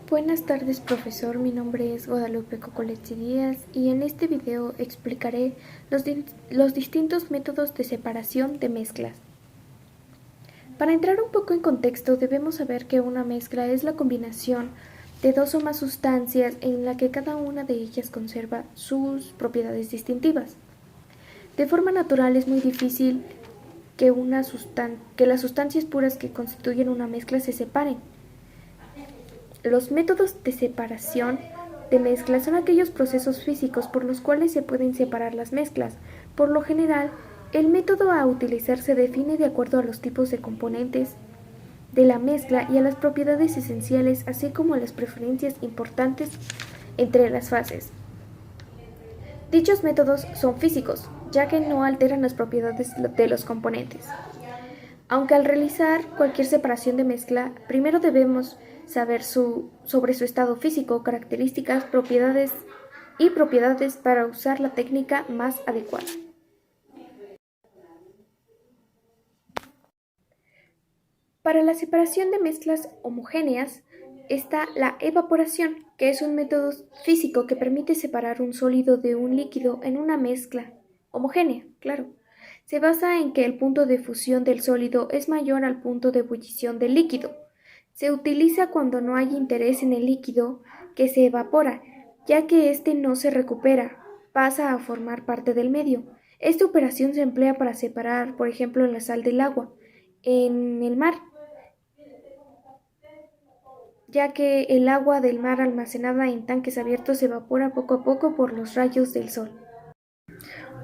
Buenas tardes, profesor. Mi nombre es Guadalupe Cocoletti Díaz y en este video explicaré los distintos métodos de separación de mezclas. Para entrar un poco en contexto, debemos saber que una mezcla es la combinación de dos o más sustancias en la que cada una de ellas conserva sus propiedades distintivas. De forma natural es muy difícil que las sustancias puras que constituyen una mezcla se separen. Los métodos de separación de mezclas son aquellos procesos físicos por los cuales se pueden separar las mezclas. Por lo general, el método a utilizar se define de acuerdo a los tipos de componentes de la mezcla y a las propiedades esenciales, así como a las preferencias importantes entre las fases. Dichos métodos son físicos, ya que no alteran las propiedades de los componentes. Aunque al realizar cualquier separación de mezcla, primero debemos saber sobre su estado físico, características, propiedades para usar la técnica más adecuada. Para la separación de mezclas homogéneas está la evaporación, que es un método físico que permite separar un sólido de un líquido en una mezcla homogénea, claro. Se basa en que el punto de fusión del sólido es mayor al punto de ebullición del líquido. Se utiliza cuando no hay interés en el líquido que se evapora, ya que éste no se recupera, pasa a formar parte del medio. Esta operación se emplea para separar, por ejemplo, la sal del agua en el mar, ya que el agua del mar almacenada en tanques abiertos se evapora poco a poco por los rayos del sol.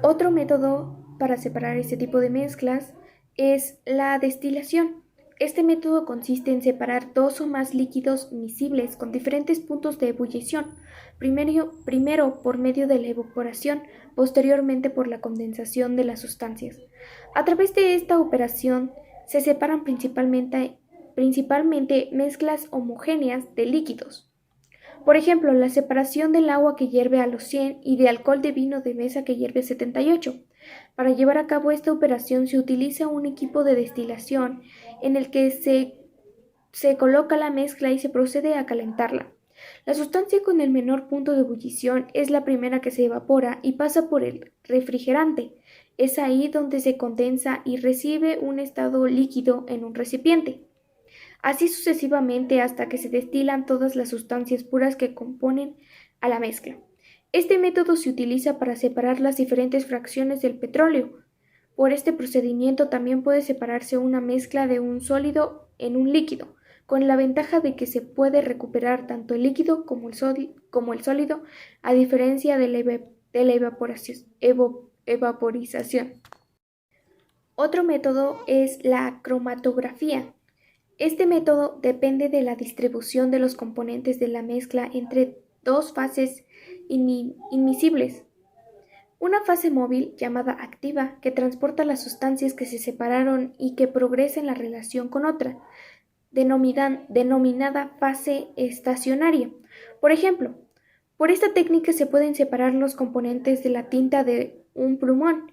Otro método para separar este tipo de mezclas es la destilación. Este método consiste en separar dos o más líquidos miscibles con diferentes puntos de ebullición, primero por medio de la evaporación, posteriormente por la condensación de las sustancias. A través de esta operación se separan principalmente mezclas homogéneas de líquidos. Por ejemplo, la separación del agua que hierve a los 100 y de alcohol de vino de mesa que hierve a 78. Para llevar a cabo esta operación se utiliza un equipo de destilación en el que se coloca la mezcla y se procede a calentarla. La sustancia con el menor punto de ebullición es la primera que se evapora y pasa por el refrigerante. Es ahí donde se condensa y recibe un estado líquido en un recipiente. Así sucesivamente hasta que se destilan todas las sustancias puras que componen a la mezcla. Este método se utiliza para separar las diferentes fracciones del petróleo. Por este procedimiento también puede separarse una mezcla de un sólido en un líquido, con la ventaja de que se puede recuperar tanto el líquido como el sólido, a diferencia de la evaporización. Otro método es la cromatografía. Este método depende de la distribución de los componentes de la mezcla entre dos fases inmiscibles. Una fase móvil, llamada activa, que transporta las sustancias que se separaron y que progresa en la relación con otra, denominada fase estacionaria. Por ejemplo, por esta técnica se pueden separar los componentes de la tinta de un plumón.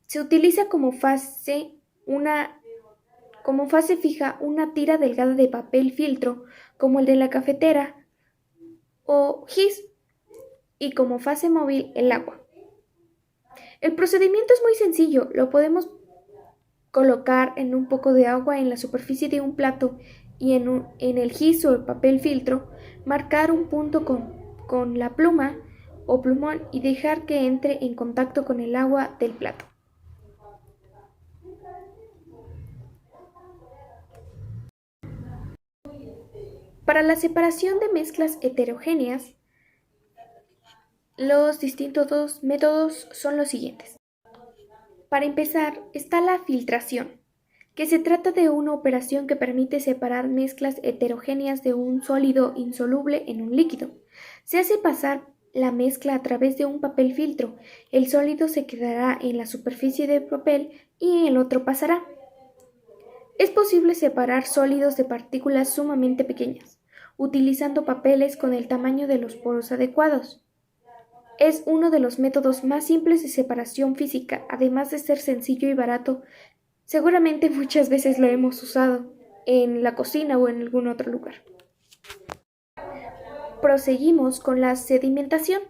Se utiliza como fase fija una tira delgada de papel filtro, como el de la cafetera o gis, y como fase móvil el agua. El procedimiento es muy sencillo, lo podemos colocar en un poco de agua en la superficie de un plato y en el gis o el papel filtro, marcar un punto con la pluma o plumón y dejar que entre en contacto con el agua del plato. Para la separación de mezclas heterogéneas, los distintos métodos son los siguientes. Para empezar, está la filtración, que se trata de una operación que permite separar mezclas heterogéneas de un sólido insoluble en un líquido. Se hace pasar la mezcla a través de un papel filtro. El sólido se quedará en la superficie del papel y el otro pasará. Es posible separar sólidos de partículas sumamente pequeñas, utilizando papeles con el tamaño de los poros adecuados. Es uno de los métodos más simples de separación física, además de ser sencillo y barato. Seguramente muchas veces lo hemos usado en la cocina o en algún otro lugar. Proseguimos con la sedimentación.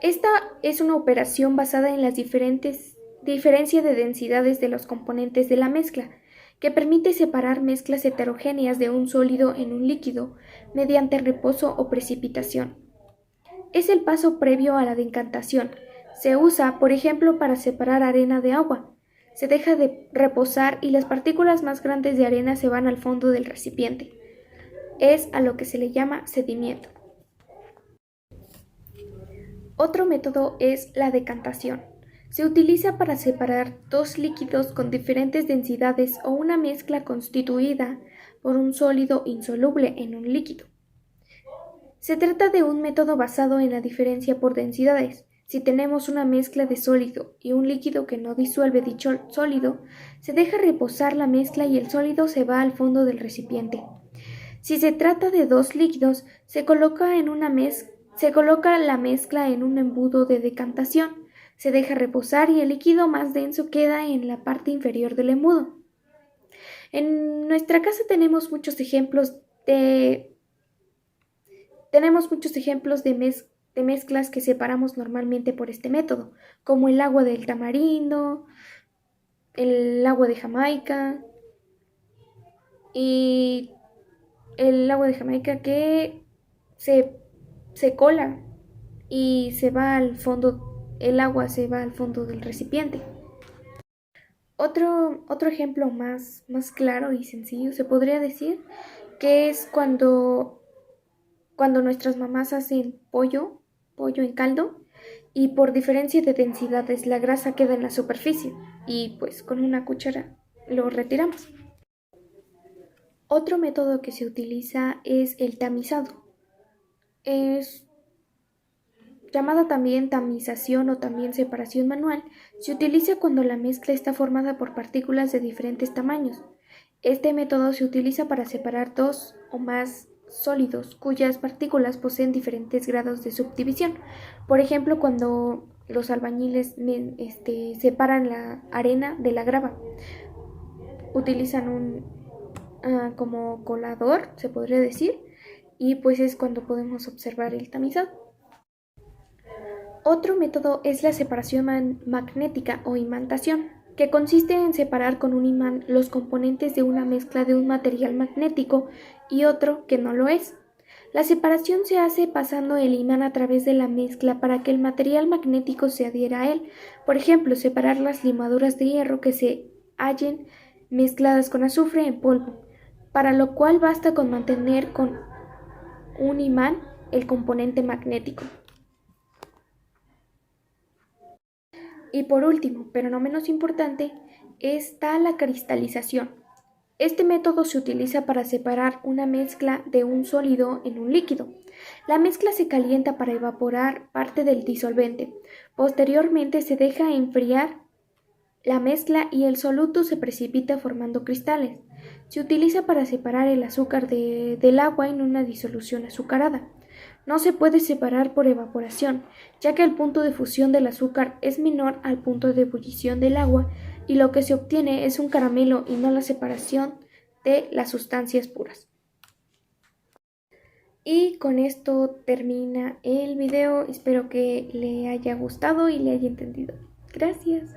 Esta es una operación basada en las diferencia de densidades de los componentes de la mezcla, que permite separar mezclas heterogéneas de un sólido en un líquido mediante reposo o precipitación. Es el paso previo a la decantación. Se usa, por ejemplo, para separar arena de agua. Se deja de reposar y las partículas más grandes de arena se van al fondo del recipiente. Es a lo que se le llama sedimento. Otro método es la decantación. Se utiliza para separar dos líquidos con diferentes densidades o una mezcla constituida por un sólido insoluble en un líquido. Se trata de un método basado en la diferencia por densidades. Si tenemos una mezcla de sólido y un líquido que no disuelve dicho sólido, se deja reposar la mezcla y el sólido se va al fondo del recipiente. Si se trata de dos líquidos, se coloca la mezcla en un embudo de decantación, se deja reposar y el líquido más denso queda en la parte inferior del embudo. En nuestra casa tenemos muchos ejemplos de mezclas que separamos normalmente por este método, como el agua del tamarindo, el agua de Jamaica y el agua de Jamaica que se cola y se va al fondo, el agua se va al fondo del recipiente. Otro ejemplo más claro y sencillo se podría decir que es cuando nuestras mamás hacen pollo en caldo y por diferencia de densidades la grasa queda en la superficie y pues con una cuchara lo retiramos. Otro método que se utiliza es el tamizado. Es llamada también tamización o también separación manual. Se utiliza cuando la mezcla está formada por partículas de diferentes tamaños. Este método se utiliza para separar dos o más sólidos cuyas partículas poseen diferentes grados de subdivisión. Por ejemplo, cuando los albañiles separan la arena de la grava, utilizan un como colador, se podría decir, y pues es cuando podemos observar el tamizado. Otro método es la separación magnética o imantación, que consiste en separar con un imán los componentes de una mezcla de un material magnético y otro que no lo es. La separación se hace pasando el imán a través de la mezcla para que el material magnético se adhiera a él. Por ejemplo, separar las limaduras de hierro que se hallen mezcladas con azufre en polvo, para lo cual basta con mantener con un imán el componente magnético. Y por último, pero no menos importante, está la cristalización. Este método se utiliza para separar una mezcla de un sólido en un líquido. La mezcla se calienta para evaporar parte del disolvente. Posteriormente se deja enfriar la mezcla y el soluto se precipita formando cristales. Se utiliza para separar el azúcar del agua en una disolución azucarada. No se puede separar por evaporación, ya que el punto de fusión del azúcar es menor al punto de ebullición del agua y lo que se obtiene es un caramelo y no la separación de las sustancias puras. Y con esto termina el video. Espero que le haya gustado y le haya entendido. Gracias.